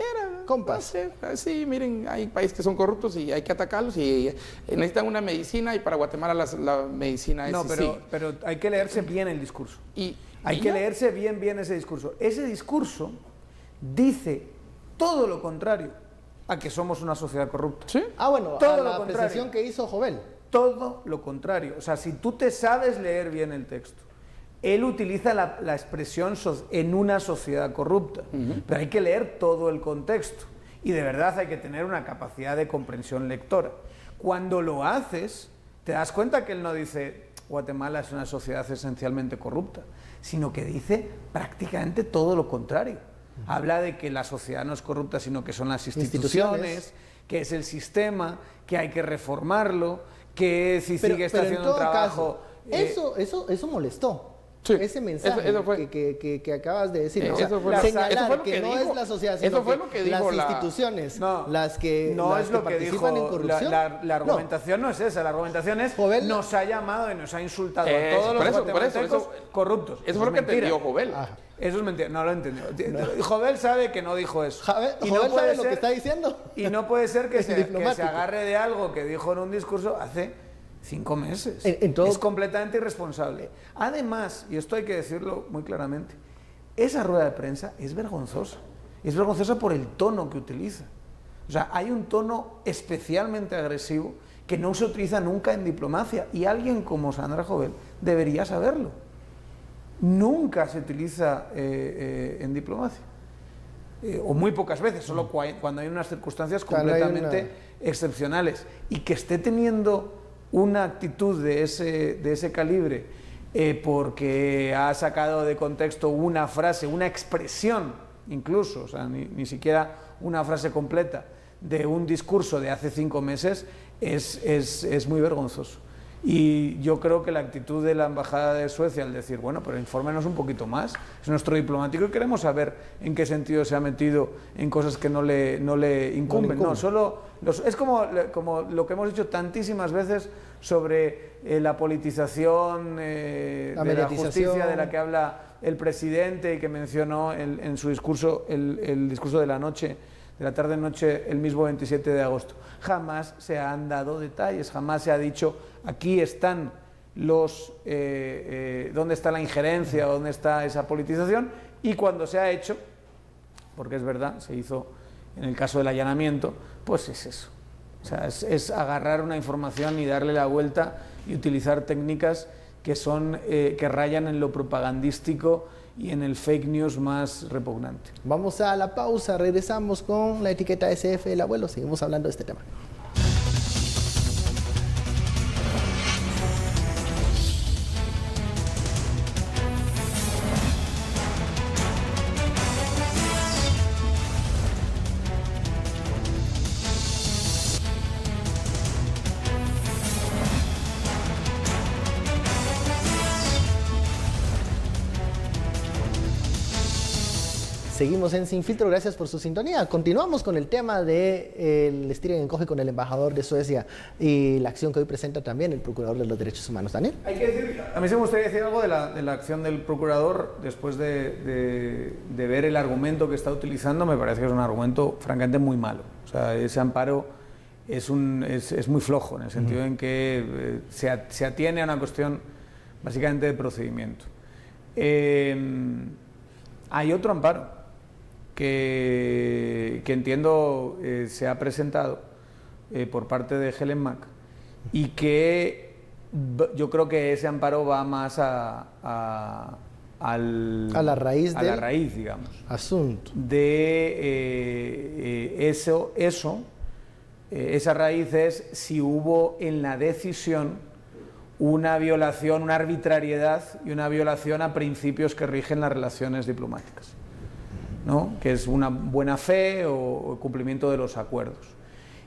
Compas? Sí, miren, hay países que son corruptos y hay que atacarlos y necesitan una medicina, y para Guatemala la medicina es... No, pero hay que leerse bien el discurso. Hay que leerse bien ese discurso. Ese discurso dice todo lo contrario a que somos una sociedad corrupta. ¿Sí? Bueno, todo la apreciación que hizo Jovel. Todo lo contrario. O sea, si tú te sabes leer bien el texto, él utiliza la expresión en una sociedad corrupta, pero hay que leer todo el contexto, y de verdad hay que tener una capacidad de comprensión lectora. Cuando lo haces, te das cuenta que él no dice Guatemala es una sociedad esencialmente corrupta, sino que dice prácticamente todo lo contrario. Habla de que la sociedad no es corrupta, sino que son las instituciones, que es el sistema, que hay que reformarlo, que si sigue haciendo un trabajo... Eso molestó. Sí, ese mensaje que acabas de decir, señalar que no es la sociedad, sino que las instituciones las que participan en corrupción. La argumentación no es esa, la argumentación es nos ha llamado y nos ha insultado a todos los guatemaltecos corruptos. Eso fue lo que entendió Jovel. Eso es mentira, no lo entendió. Jovel sabe que no dijo eso. Jovel sabe lo que está diciendo. Y no puede ser que se agarre de algo que dijo en un discurso hace 5 meses. Es completamente irresponsable. Además, y esto hay que decirlo muy claramente, esa rueda de prensa es vergonzosa. Es vergonzosa por el tono que utiliza. O sea, hay un tono especialmente agresivo que no se utiliza nunca en diplomacia, y alguien como Sandra Jovel debería saberlo. Nunca se utiliza en diplomacia. O muy pocas veces, solo cuando hay unas circunstancias completamente excepcionales. Y que esté teniendo una actitud de ese calibre porque ha sacado de contexto una frase, una expresión incluso, o sea, ni siquiera una frase completa de un discurso de hace 5 meses, es muy vergonzoso. Y yo creo que la actitud de la Embajada de Suecia al decir, bueno, pero infórmenos un poquito más, es nuestro diplomático y queremos saber en qué sentido se ha metido en cosas que no le incumben. No, solo es como lo que hemos dicho tantísimas veces sobre la politización de la justicia de la que habla el presidente y que mencionó en su discurso, el discurso de la noche, de la tarde-noche, el mismo 27 de agosto. Jamás se han dado detalles, jamás se ha dicho, aquí están dónde está la injerencia, dónde está esa politización, y cuando se ha hecho, porque es verdad, se hizo en el caso del allanamiento, pues es eso. O sea, es agarrar una información y darle la vuelta y utilizar técnicas que rayan en lo propagandístico y en el fake news más repugnante. Vamos a la pausa, regresamos con la etiqueta SF del abuelo, seguimos hablando de este tema. Seguimos en Sin Filtro, gracias por su sintonía. Continuamos con el tema del estira y encoge con el embajador de Suecia y la acción que hoy presenta también el Procurador de los Derechos Humanos. Daniel. Hay que decir, a mí se me gustaría decir algo de la acción del Procurador después de ver el argumento que está utilizando. Me parece que es un argumento francamente muy malo. O sea, ese amparo es muy flojo en el sentido en que se atiene a una cuestión básicamente de procedimiento. Hay otro amparo que entiendo se ha presentado por parte de Helen Mack y que yo creo que ese amparo va más a la raíz, digamos, asunto de esa raíz es si hubo en la decisión una violación, una arbitrariedad y una violación a principios que rigen las relaciones diplomáticas, ¿no? Que es una buena fe o cumplimiento de los acuerdos.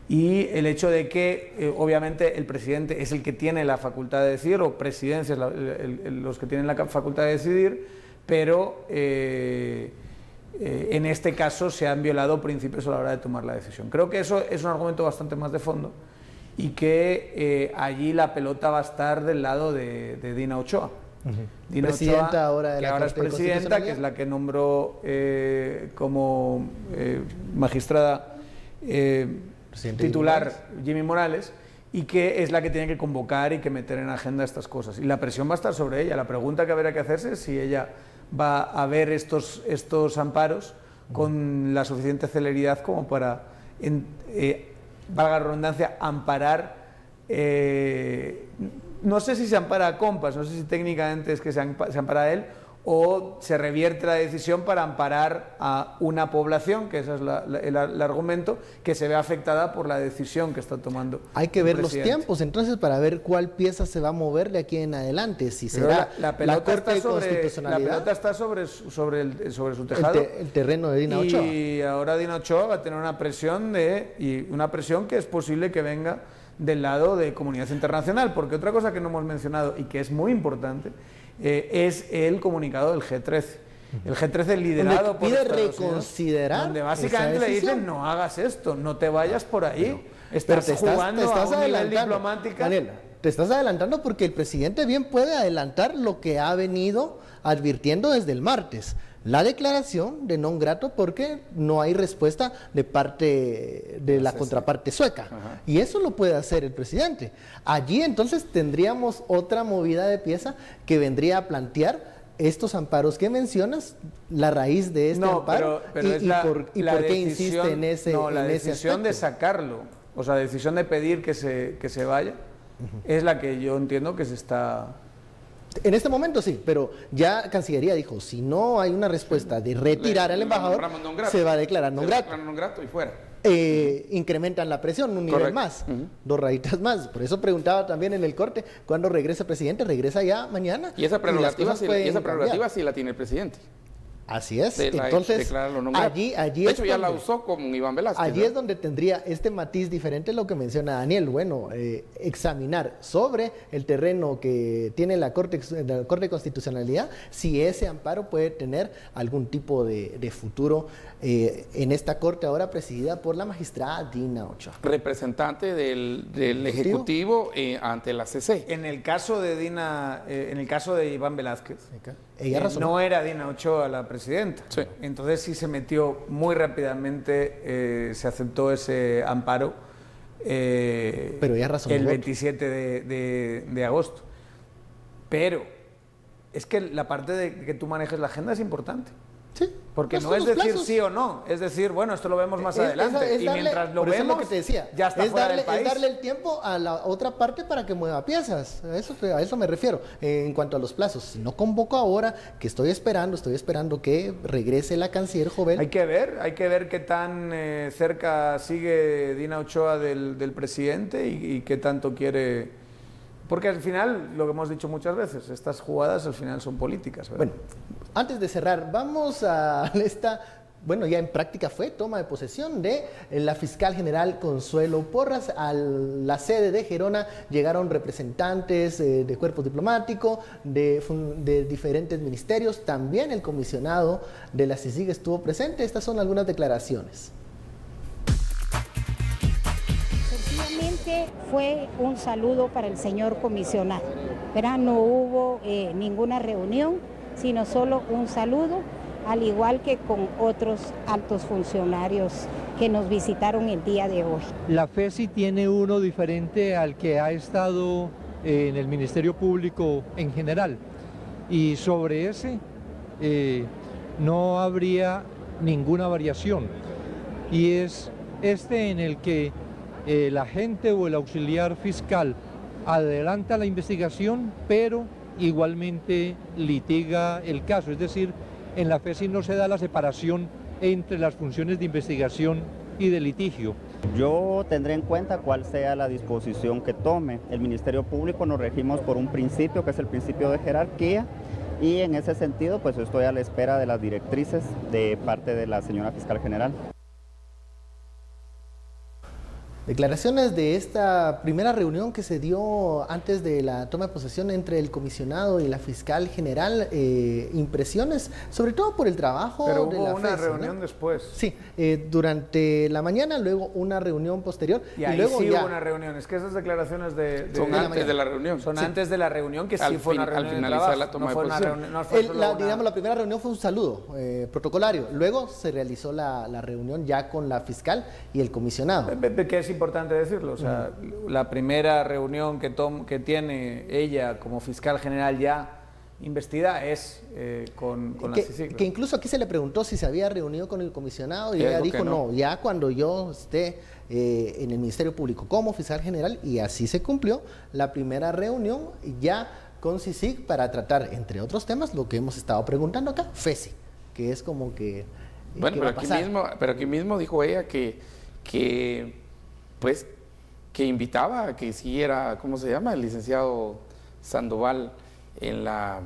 Y el hecho de que, obviamente, el presidente es el que tiene la facultad de decidir, o presidencias los que tienen la facultad de decidir, pero en este caso se han violado principios a la hora de tomar la decisión. Creo que eso es un argumento bastante más de fondo y que allí la pelota va a estar del lado de Dina Ochoa. Dina presidenta Ochoa, ahora de que la ahora es Corte de presidenta, que es la que nombró como magistrada titular Jimmy Morales, y que es la que tiene que convocar y que meter en agenda estas cosas. Y la presión va a estar sobre ella. La pregunta que habrá que hacerse es si ella va a ver estos amparos con la suficiente celeridad como para, valga la redundancia, amparar. No sé si se ampara a compas, no sé si técnicamente es que se ampara a él, o se revierte la decisión para amparar a una población, que ese es el argumento, que se ve afectada por la decisión que está tomando. Hay que ver los tiempos entonces para ver cuál pieza se va a mover de aquí en adelante, si será la Corte de Constitucionalidad. La pelota está sobre su tejado. El terreno de Dina Ochoa. Y ahora Dina Ochoa va a tener una presión que es posible que venga del lado de comunidad internacional, porque otra cosa que no hemos mencionado y que es muy importante es el comunicado del G13. El G13 liderado por Estados Unidos, donde básicamente le dicen: no hagas esto, no te vayas por ahí, estás jugando a un nivel diplomático. Daniela, te estás adelantando porque el presidente bien puede adelantar lo que ha venido advirtiendo desde el martes. La declaración de non grato porque no hay respuesta de parte de la contraparte sueca. Ajá. Y eso lo puede hacer el presidente. Allí entonces tendríamos otra movida de pieza que vendría a plantear estos amparos que mencionas, la raíz de este amparo y por qué insiste en ese aspecto. La decisión de sacarlo, o sea, la decisión de pedir que se vaya, es la que yo entiendo que se está... En este momento sí, pero ya Cancillería dijo, si no hay una respuesta de retirar al embajador, se va a declarar non grato y fuera. Incrementan la presión un nivel más, 2 rayitas más. Por eso preguntaba también en el corte, ¿cuándo regresa el presidente? Regresa ya mañana. Y esa prerrogativa sí la tiene el presidente. Así es, entonces allí de hecho ya la usó con Iván Velázquez. Allí es donde tendría este matiz diferente lo que menciona Daniel. Bueno, examinar sobre el terreno que tiene la Corte de Constitucionalidad si ese amparo puede tener algún tipo de futuro en esta Corte ahora presidida por la magistrada Dina Ochoa. Representante del Ejecutivo ante la CC. En el caso de en el caso de Iván Velázquez, ella no era Dina Ochoa la presidenta. Sí. Entonces sí se metió muy rápidamente, se aceptó ese amparo pero ella razonó el 27 de agosto. Pero es que la parte de que tú manejes la agenda es importante. Sí, porque no es decir sí o no, es decir, bueno, esto lo vemos más adelante. Y mientras lo vemos, lo que te decía, ya está fuera del país. Es darle el tiempo a la otra parte para que mueva piezas. A eso me refiero. En cuanto a los plazos, si no convoco ahora, que estoy esperando que regrese la canciller Jovel. Hay que ver qué tan cerca sigue Dina Ochoa del presidente y qué tanto quiere. Porque al final, lo que hemos dicho muchas veces, estas jugadas al final son políticas, ¿verdad? Bueno, antes de cerrar, vamos a esta bueno, ya en práctica fue toma de posesión de la fiscal general Consuelo Porras. A la sede de Gerona llegaron representantes de cuerpos diplomáticos, de diferentes ministerios, también el comisionado de la CICIG estuvo presente. Estas son algunas declaraciones. Sencillamente fue un saludo para el señor comisionado, ¿verdad? No hubo ninguna reunión, sino solo un saludo, al igual que con otros altos funcionarios que nos visitaron el día de hoy. La FESI tiene uno diferente al que ha estado en el Ministerio Público en general, y sobre ese no habría ninguna variación, y es este en el que el agente o el auxiliar fiscal adelanta la investigación, pero igualmente litiga el caso, es decir, en la FESI no se da la separación entre las funciones de investigación y de litigio. Yo tendré en cuenta cuál sea la disposición que tome. El Ministerio Público nos regimos por un principio que es el principio de jerarquía, y en ese sentido pues estoy a la espera de las directrices de parte de la señora fiscal general. Declaraciones de esta primera reunión que se dio antes de la toma de posesión entre el comisionado y la fiscal general. Impresiones, sobre todo por el trabajo de la FESI. Pero hubo una reunión, ¿no?, después. Sí, durante la mañana, luego una reunión posterior. Y ahí luego sí ya hubo una reunión. Es que esas declaraciones son antes de la reunión. Son antes de la reunión, que sí fue una reunión. Al finalizar la toma de posesión. Digamos, la primera reunión fue un saludo protocolario. Luego se realizó la reunión ya con la fiscal y el comisionado. Que es importante decirlo, o sea, la primera reunión que tiene ella como fiscal general ya investida es con la CICIG. Que incluso aquí se le preguntó si se había reunido con el comisionado y ella dijo no, ya cuando yo esté en el Ministerio Público como fiscal general, y así se cumplió la primera reunión ya con CICIG para tratar, entre otros temas, lo que hemos estado preguntando acá, FESI, que es como que... Bueno, pero aquí mismo dijo ella que invitaba a que siguiera, ¿cómo se llama?, el licenciado Sandoval en la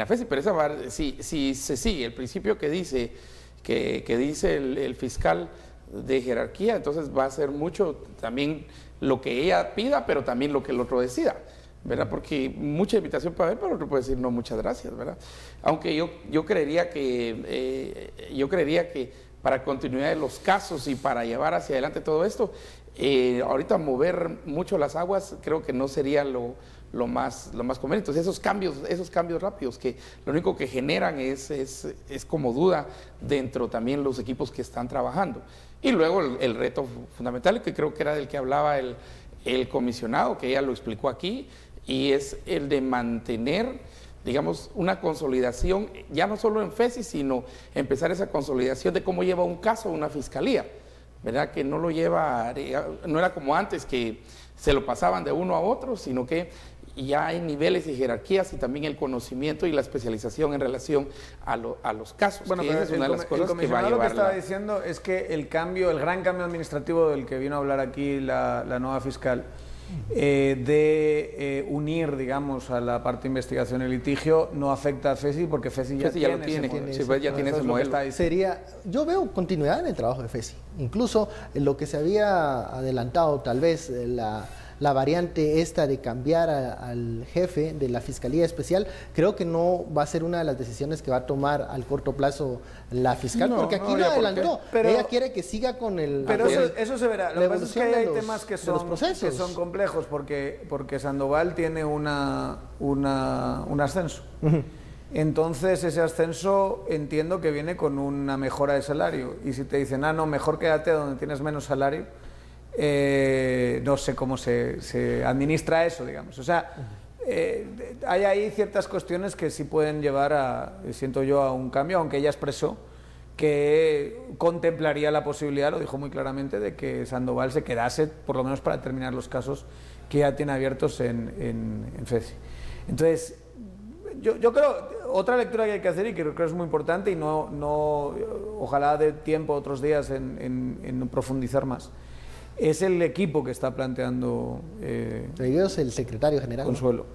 FESI, pero si se sigue el principio que dice el fiscal de jerarquía, entonces va a ser mucho también lo que ella pida, pero también lo que el otro decida, ¿verdad? Porque mucha invitación puede haber, pero el otro puede decir no, muchas gracias, ¿verdad? Aunque yo creería que para continuidad de los casos y para llevar hacia adelante todo esto, ahorita mover mucho las aguas creo que no sería lo más conveniente. Entonces esos cambios rápidos que lo único que generan es como duda dentro también los equipos que están trabajando. Y luego el reto fundamental, que creo que era del que hablaba el comisionado, que ella lo explicó aquí, y es el de mantener, digamos, una consolidación, ya no solo en FESI, sino empezar esa consolidación de cómo lleva un caso una fiscalía, ¿verdad? Que no lo lleva, no era como antes que se lo pasaban de uno a otro, sino que ya hay niveles y jerarquías y también el conocimiento y la especialización en relación a los casos. Bueno, que pero esa es una de las cosas que va a llevar. Lo que estaba diciendo es que el gran cambio administrativo del que vino a hablar aquí la nueva fiscal, de unir, digamos, a la parte de investigación y litigio, no afecta a FESI, porque FESI ya tiene ese modelo. Yo veo continuidad en el trabajo de FESI. Incluso lo que se había adelantado, tal vez la variante esta de cambiar al jefe de la Fiscalía Especial, creo que no va a ser una de las decisiones que va a tomar al corto plazo la fiscal, porque aquí lo adelantó. Pero ella quiere que siga con el... Pero eso se verá. Lo que pasa es que hay temas que son complejos, porque Sandoval tiene un ascenso. Entonces ese ascenso entiendo que viene con una mejora de salario, y si te dicen, no, mejor quédate donde tienes menos salario, no sé cómo se administra eso, digamos. O sea, hay ahí ciertas cuestiones que sí pueden llevar siento yo, a un cambio, aunque ella expresó que contemplaría la posibilidad, lo dijo muy claramente, de que Sandoval se quedase, por lo menos para terminar los casos que ya tiene abiertos en FESI. Entonces, yo creo, otra lectura que hay que hacer, y que creo que es muy importante, y no ojalá dé tiempo otros días en profundizar más, es el equipo que está planteando entre ellos el secretario general Consuelo.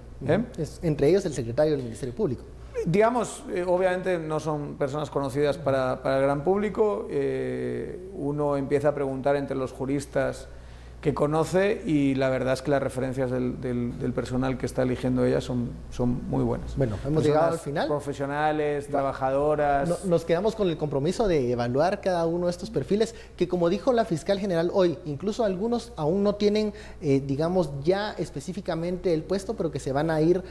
Entre ellos el secretario del Ministerio Público. Digamos, obviamente no son personas conocidas para el gran público, uno empieza a preguntar entre los juristas que conoce y la verdad es que las referencias del personal que está eligiendo ella son muy buenas. Bueno, hemos llegado al final. Profesionales, trabajadoras. Nos quedamos con el compromiso de evaluar cada uno de estos perfiles que, como dijo la fiscal general hoy, incluso algunos aún no tienen, digamos, ya específicamente el puesto, pero que se van a ir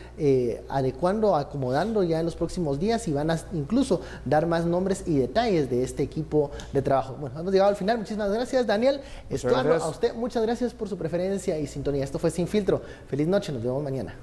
adecuando, acomodando ya en los próximos días y van a incluso dar más nombres y detalles de este equipo de trabajo. Bueno, hemos llegado al final. Muchísimas gracias, Daniel. Estuardo, a usted muchas gracias por su preferencia y sintonía. Esto fue Sin Filtro. Feliz noche, nos vemos mañana.